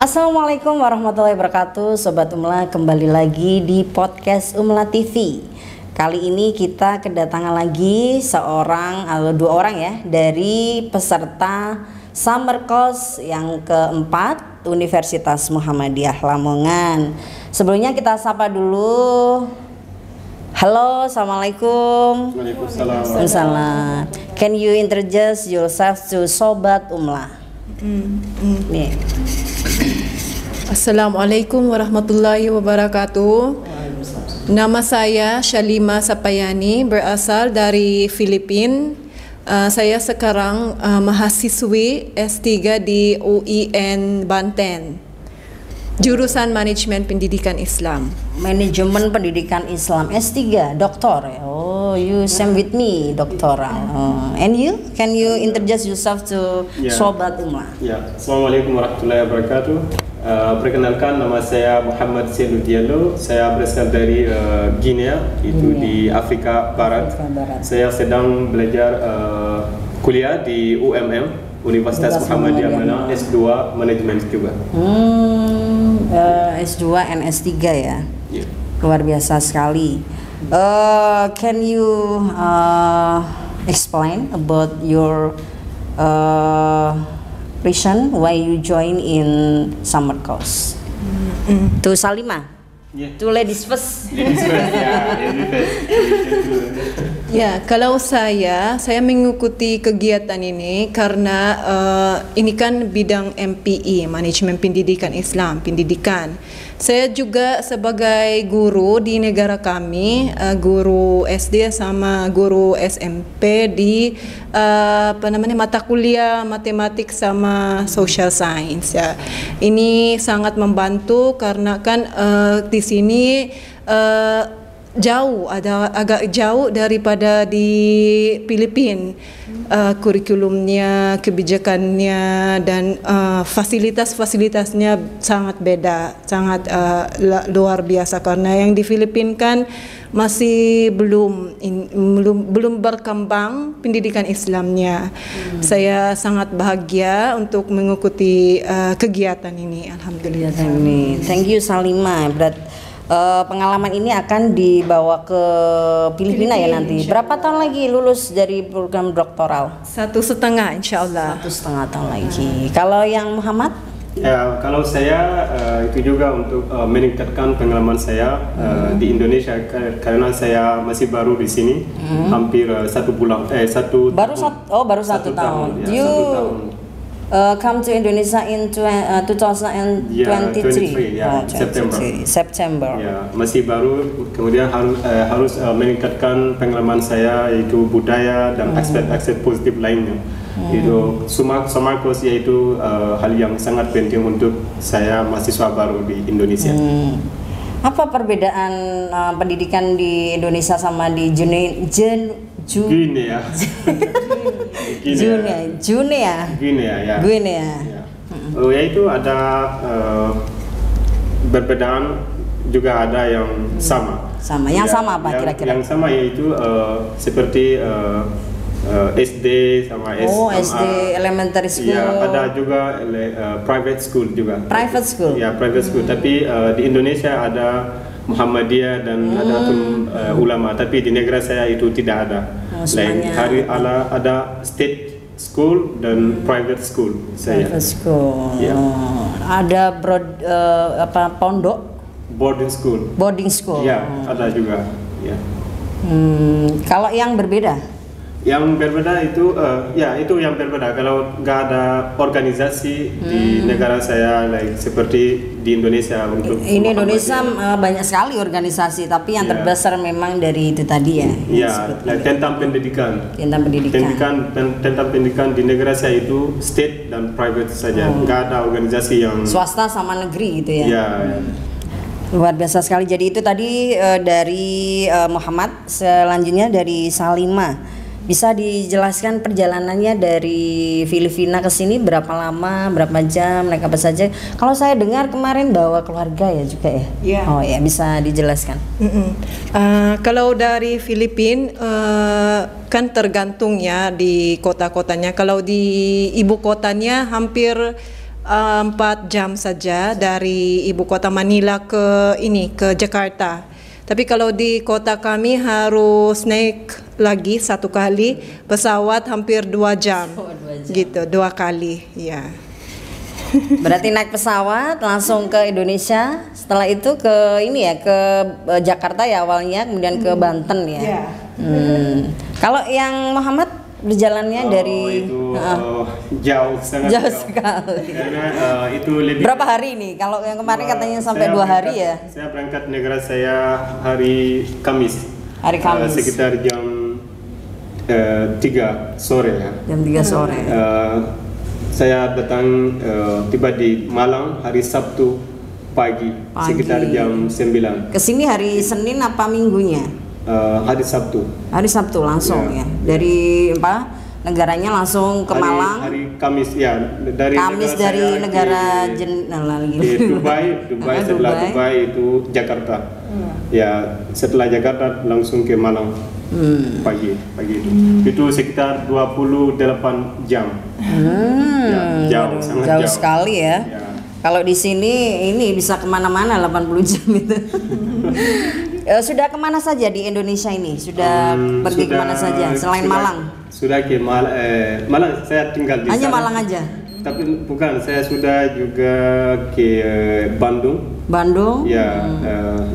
Assalamualaikum warahmatullahi wabarakatuh, Sobat Umla, kembali lagi di podcast Umla TV. Kali ini kita kedatangan lagi seorang atau dua orang ya dari peserta Summer Course yang keempat Universitas Muhammadiyah Lamongan. Sebelumnya kita sapa dulu. Halo, assalamualaikum. Waalaikumsalam. Can you introduce yourself to Sobat Umla? Nih. Assalamualaikum warahmatullahi wabarakatuh. Nama saya Shalima Sapayani, berasal dari Filipina. Saya sekarang mahasiswi S3 di UIN Banten, jurusan Manajemen Pendidikan Islam. Manajemen Pendidikan Islam S3, doktor. Oh, you same with me, doktoral. And you, can you introduce yourself to Sobat Umla? Ya, Assalamualaikum warahmatullahi wabarakatuh. Perkenalkan, nama saya Muhammad Selu Diallo. Saya berasal dari Guinea, itu di Afrika Barat. Saya sedang belajar kuliah di UMM, Universitas Muhammadiyah Malang, S2 Manajemen juga. S2 and S3 ya. Yeah. Luar biasa sekali. Can you explain about your reason why you join in summer course? To Salima. Yeah. To ladies first. Ya, kalau saya mengikuti kegiatan ini karena ini kan bidang MPI, Manajemen Pendidikan Islam, pendidikan. Saya juga sebagai guru di negara kami, guru SD sama guru SMP di mata kuliah matematik sama social science ya. Ini sangat membantu karena kan di sini agak jauh daripada di Filipina. Kurikulumnya, kebijakannya dan fasilitasnya sangat beda, sangat luar biasa karena yang di Filipina kan masih belum berkembang pendidikan Islamnya. Saya sangat bahagia untuk mengikuti kegiatan ini, alhamdulillah. Thank you Salima. Pengalaman ini akan dibawa ke Filipina ya nanti. Berapa tahun lagi lulus dari program doktoral? 1,5 insya Allah. 1,5 tahun lagi. Kalau yang Muhammad? Ya, kalau saya itu juga untuk meningkatkan pengalaman saya di Indonesia karena saya masih baru di sini, hampir 1 bulan. Baru satu tahun. Ya, You 1 tahun. Come to Indonesia in 2023. September. Ya, masih baru. Kemudian harus meningkatkan pengalaman saya, yaitu budaya dan aspek-aspek positif lainnya. Itu summer course yaitu hal yang sangat penting untuk saya mahasiswa baru di Indonesia. Apa perbedaan pendidikan di Indonesia sama di Guinea? Oh, yaitu ada perbedaan, juga ada yang sama. Yang sama apa kira-kira? Yang sama yaitu seperti SD sama SMA. SD elementary school. Ya, ada juga private school juga. Private school. Ya, private school. Tapi di Indonesia ada Muhammadiyah dan ada ulama. Tapi di negara saya itu tidak ada. Ada state school dan private school. Private school. Ya. Ada pondok. Boarding school. Ya, ada juga. Ya. Kalau yang berbeda? Yang berbeda itu, itu yang berbeda. Kalau nggak ada organisasi di negara saya, seperti di Indonesia untuk. Ini Indonesia banyak sekali organisasi, tapi yang terbesar memang dari itu tadi ya. Iya, tentang pendidikan. Tentang pendidikan di negara saya itu state dan private saja. Nggak ada organisasi yang. Swasta sama negeri gitu ya. Iya. Luar biasa sekali. Jadi itu tadi dari Muhammad, selanjutnya dari Salima. Bisa dijelaskan perjalanannya dari Filipina ke sini berapa lama, berapa jam, naik apa saja? Kalau saya dengar kemarin bawa keluarga ya juga ya. Yeah. Oh ya, bisa dijelaskan. Kalau dari Filipina kan tergantung ya di kota-kotanya. Kalau di ibu kotanya hampir 4 jam saja dari ibu kota Manila ke Jakarta. Tapi kalau di kota kami harus naik lagi 1 kali pesawat hampir 2 jam. Gitu, 2 kali, ya. Berarti naik pesawat langsung ke Indonesia, setelah itu ke Jakarta ya awalnya, kemudian ke Banten ya. Kalau yang Muhammad perjalannya dari itu jauh, sangat jauh sekali. Karena itu lebih berapa hari nih? Kalau yang kemarin katanya sampai 2 hari ya. Saya berangkat negara saya hari Kamis. Hari Kamis. Sekitar jam 3 sore ya. Jam 3 sore. Saya datang tiba di Malang hari Sabtu pagi. Sekitar jam 9. Kesini hari Senin apa Minggunya? Hari Sabtu. Hari Sabtu langsung ya. Dari negaranya langsung ke Malang. Hari Kamis ya. Dari Kamis dari negara Dubai. Setelah Dubai itu Jakarta. Ya setelah Jakarta langsung ke Malang. Pagi itu. Itu sekitar 28 jam. Ya, jauh sekali ya. Kalau di sini ini bisa kemana-mana 80 jam itu. Sudah kemana saja di Indonesia ini? Sudah pergi kemana saja selain Malang? Sudah ke Malang, saya tinggal di Hanya sana. Malang aja? Tapi bukan, saya sudah juga ke Bandung. Bandung? Ya,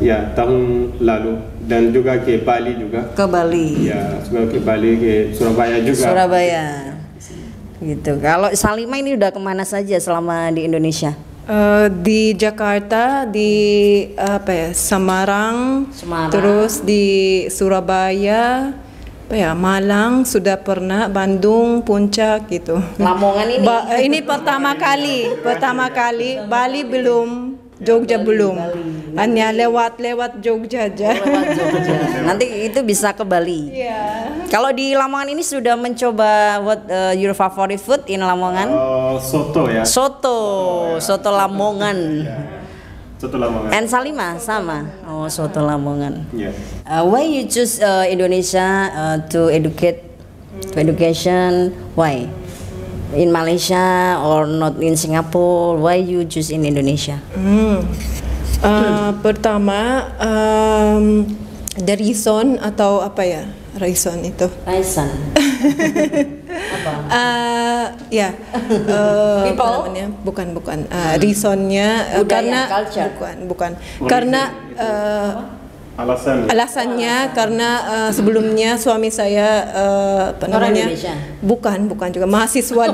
ya tahun lalu, dan juga ke Bali juga. Ke Bali? Ya, juga ke Bali, ke Surabaya juga. Surabaya. Gitu. Kalau Salimah ini udah kemana saja selama di Indonesia? Di Jakarta, di Semarang, terus di Surabaya, Malang sudah pernah, Bandung, Puncak gitu. Lamongan ini? Ini pertama kali, Bali belum, Jogja belum, hanya lewat Jogja aja. Nanti itu bisa ke Bali. Kalau di Lamongan ini sudah mencoba your favorite food in Lamongan? Soto ya. Soto Lamongan. Soto Lamongan. And Salimah sama. Oh, soto Lamongan. Yeah. Why you choose Indonesia to education? Why? In Malaysia or not in Singapore? Why you choose in Indonesia? Pertama, the reason atau apa ya? Reason itu. Reason. People? Bukan. Reasonnya karena bukan. Karena alasannya karena sebelumnya suami saya orang Indonesia? Bukan juga mahasiswa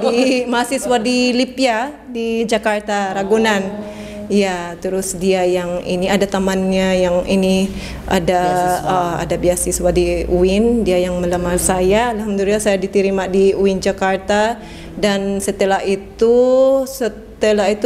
di Lipia di Jakarta, Ragunan. Ya, terus dia yang ini ada temannya yang ini ada beasiswa di UIN, dia yang melamar saya. Alhamdulillah saya diterima di UIN Jakarta, dan setelah itu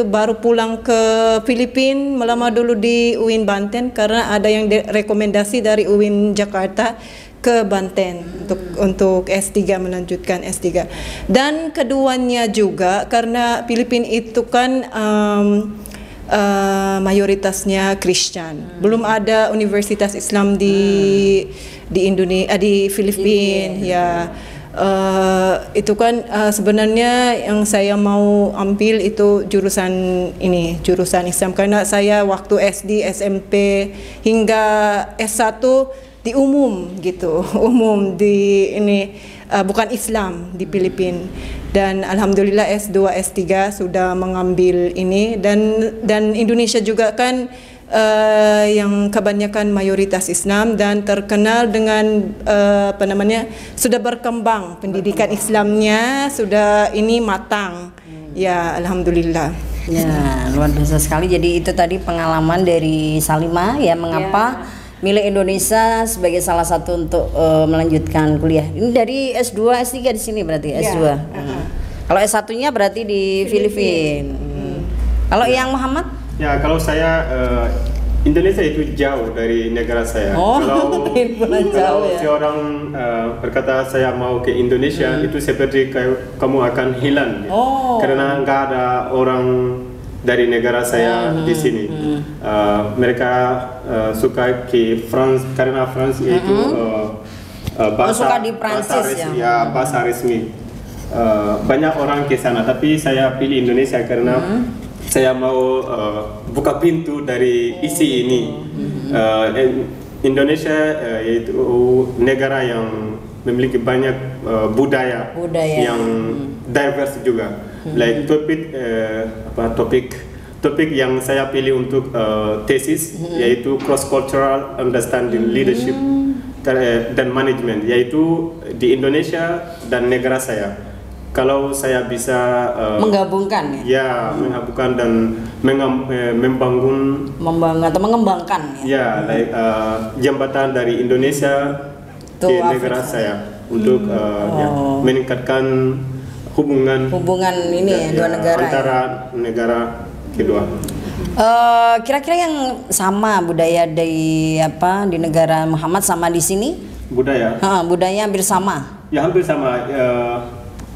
baru pulang ke Filipina, melamar dulu di UIN Banten karena ada yang rekomendasi dari UIN Jakarta ke Banten untuk S3, melanjutkan S3. Dan keduanya juga karena Filipina itu kan mayoritasnya Kristen. Belum ada universitas Islam di Indonesia, di Filipina ya. Itu kan sebenarnya yang saya mau ambil itu jurusan Islam, karena saya waktu SD, SMP hingga S1 di umum di bukan Islam di Filipina. Dan alhamdulillah S2, S3 sudah mengambil ini, dan Indonesia juga kan yang kebanyakan mayoritas Islam dan terkenal dengan sudah berkembang pendidikan Islamnya, sudah ini matang. Ya, alhamdulillah. Ya, luar biasa sekali. Jadi itu tadi pengalaman dari Salimah ya, mengapa milih Indonesia sebagai salah satu untuk melanjutkan kuliah. Ini dari S2, S3 di sini berarti S2. Kalau S1-nya berarti di Filipina. Kalau yang Muhammad? Ya, kalau saya Indonesia itu jauh dari negara saya. Kalau seorang berkata saya mau ke Indonesia, itu seperti kamu akan hilang, karena nggak ada orang dari negara saya di sini. Mereka suka ke France karena France itu bahasa suka di Prancis bahasa resmi. banyak orang ke sana, tapi saya pilih Indonesia karena saya mau buka pintu dari isi ini. Indonesia yaitu negara yang memiliki banyak budaya yang diverse juga. Like topik yang saya pilih untuk tesis yaitu cross cultural understanding leadership dan management, yaitu di Indonesia dan negara saya. Kalau saya bisa menggabungkan menggabungkan dan membangun atau mengembangkan like jembatan dari Indonesia ke negara saya untuk meningkatkan hubungan ini dua negara antara negara kedua. Kira-kira yang sama budaya di negara Muhammad sama di sini? Budaya hampir sama. Ya, hampir sama.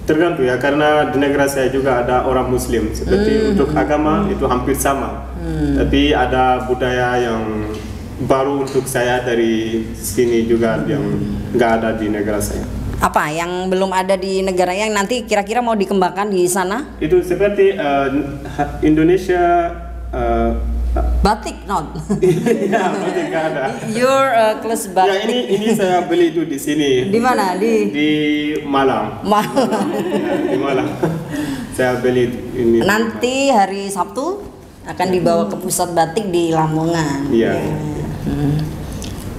Tergantung ya, karena di negara saya juga ada orang Muslim. Seperti untuk agama itu hampir sama. Tapi ada budaya yang baru untuk saya dari sini juga yang nggak ada di negara saya. Apa yang belum ada di negara yang nanti kira-kira mau dikembangkan di sana? Itu seperti Indonesia batik not. Ya, batik nggak ada. Your clothes batik. Ya, ini saya beli itu di sini. Di mana? Di Malang. Di Malang. Saya beli ini. Nanti hari Sabtu akan dibawa ke pusat batik di Lamongan. Iya.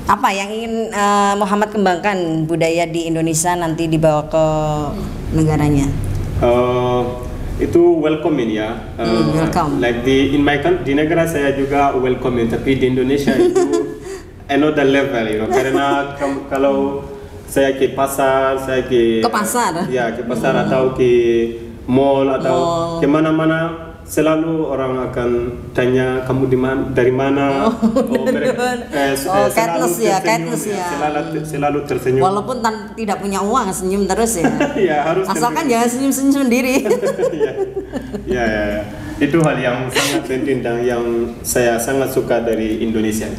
Apa yang ingin Muhammad kembangkan budaya di Indonesia nanti dibawa ke negaranya? Itu welcoming ya. Welcome. Like di negara saya juga welcoming, tapi di Indonesia itu another level, karena kalau saya ke pasar, ya ke pasar atau ke mall atau kemana-mana, selalu orang akan tanya kamu dari mana. Selalu tersenyum. Walaupun tidak punya uang, senyum terus ya. Ya, harus asalkan jangan senyum sendiri. Ya. Itu hal yang sangat penting dan yang saya sangat suka dari Indonesia.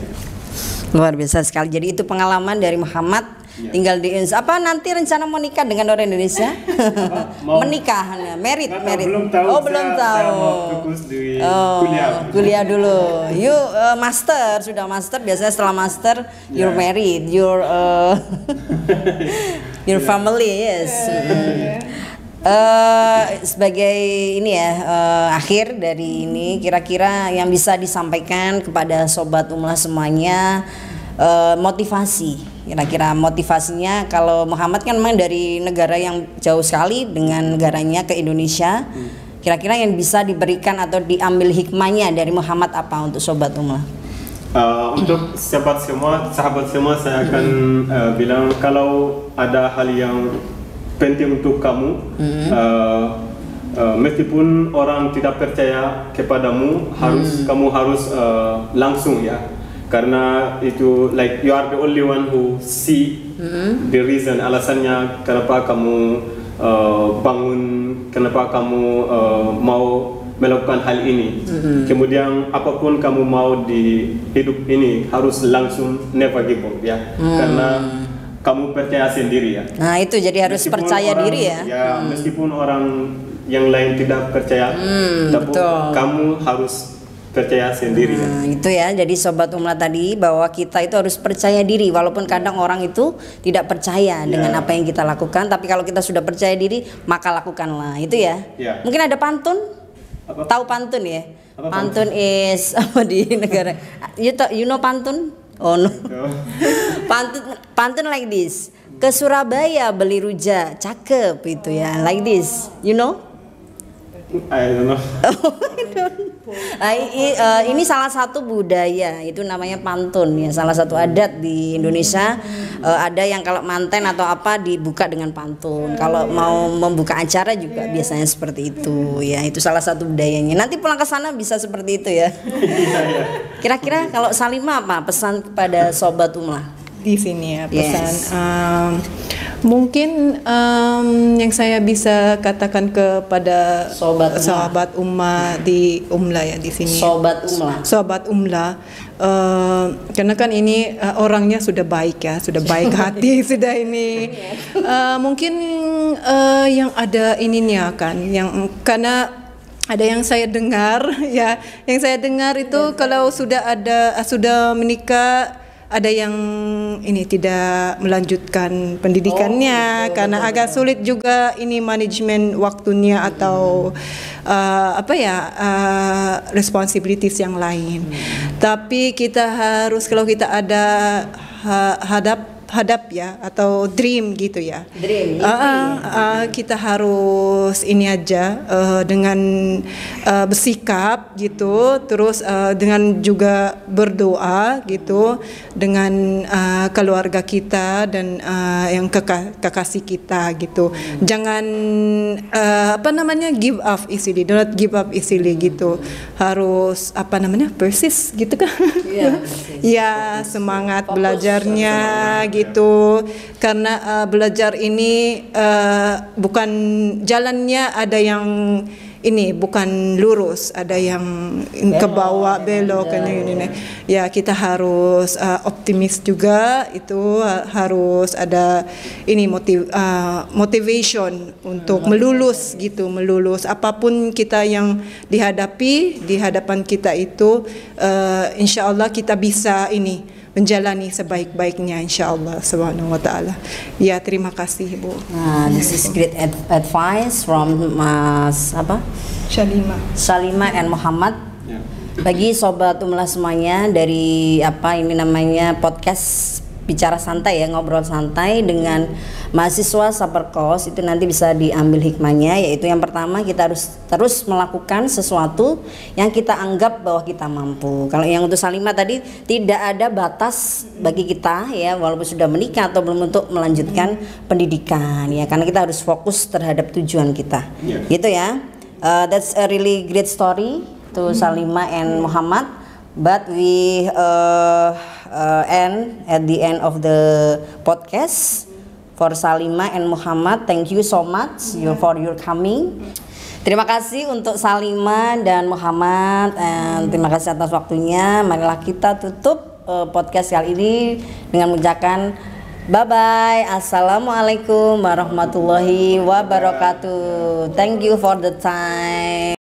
Luar biasa sekali. Jadi itu pengalaman dari Muhammad. Tinggal di Indonesia. Apa nanti rencana mau nikah dengan orang Indonesia? Menikah, merit. Belum tahu. Belum tahu. Saya mau fokus di kuliah dulu. You sudah master. Biasanya setelah master, you're married, your family, yes. Sebagai ini ya, akhir dari ini, kira-kira yang bisa disampaikan kepada sobat Umlah semuanya, motivasi. Kira-kira motivasinya, kalau Muhammad kan memang dari negara yang jauh sekali dengan negaranya ke Indonesia. Kira-kira yang bisa diberikan atau diambil hikmahnya dari Muhammad apa untuk sobat Umlah? Untuk sahabat semua saya akan bilang, kalau ada hal yang penting untuk kamu, meskipun orang tidak percaya kepadamu, kamu harus langsung ya. Karena itu like you are the only one who see the reason, alasannya kenapa kamu bangun, kenapa kamu mau melakukan hal ini. Kemudian apapun kamu mau di hidup ini harus langsung never give up ya. Karena kamu percaya sendiri ya. Nah itu jadi harus meskipun percaya diri ya. Ya meskipun orang yang lain tidak percaya, tapi kamu harus percaya sendiri. Itu ya, jadi sobat Umlah tadi bahwa kita itu harus percaya diri, walaupun kadang orang itu tidak percaya dengan apa yang kita lakukan, tapi kalau kita sudah percaya diri maka lakukanlah, itu ya. Mungkin ada pantun? Tahu pantun ya? Pantun is apa di negara? You know pantun? Oh no. Pantun like this. Ke Surabaya beli rujak, cakep itu ya, like this. You know? I don't know. Ini salah satu budaya, itu namanya pantun ya, salah satu adat di Indonesia. Ada yang kalau manten atau apa dibuka dengan pantun. Kalau mau membuka acara juga biasanya seperti itu ya, itu salah satu budayanya. Nanti pulang ke sana bisa seperti itu ya. Kira-kira kalau Salimah apa pesan kepada sobat Umlah? Di sini ya pesan. Mungkin yang saya bisa katakan kepada sahabat Umma di Umla ya di sini. Sobat Umla. Karena kan ini orangnya sudah baik ya, sudah baik hati, sudah ini. Mungkin yang ada ininya kan, yang karena ada yang saya dengar ya, yang saya dengar itu kalau sudah menikah ada yang ini tidak melanjutkan pendidikannya karena agak sulit juga ini manajemen waktunya atau responsibilities yang lain. Tapi kita harus kalau kita ada hadap ya atau dream gitu ya. Kita harus ini aja dengan bersikap gitu, terus dengan juga berdoa gitu dengan keluarga kita dan yang kekasih kita gitu. Jangan give up easily, do not give up easily gitu. Harus persist gitu kan. Ya, semangat belajarnya gitu karena belajar ini bukan jalannya ada yang ini bukan lurus, ada yang ke bawah belok ini. Ya kita harus optimis juga, itu harus ada ini motivation untuk melulus apapun kita yang dihadapi di hadapan kita itu, insya Allah kita bisa ini menjalani sebaik-baiknya insyaallah subhanahu wa ta'ala. Ya, terima kasih Bu. This is great advice from Mas Salima and Muhammad. Bagi sobat Umla semuanya, dari podcast bicara santai ya, ngobrol santai dengan mahasiswa Saperkos, itu nanti bisa diambil hikmahnya, yaitu yang pertama kita harus terus melakukan sesuatu yang kita anggap bahwa kita mampu. Kalau yang untuk Salima tadi tidak ada batas bagi kita ya, walaupun sudah menikah atau belum, untuk melanjutkan pendidikan ya, karena kita harus fokus terhadap tujuan kita. Gitu ya. That's a really great story to Salima and Muhammad, but we end at the end of the podcast. For Salima and Muhammad, thank you so much for your coming. Terima kasih untuk Salima dan Muhammad, and terima kasih atas waktunya. Marilah kita tutup podcast kali ini dengan mengucapkan bye bye. Assalamualaikum warahmatullahi wabarakatuh. Thank you for the time.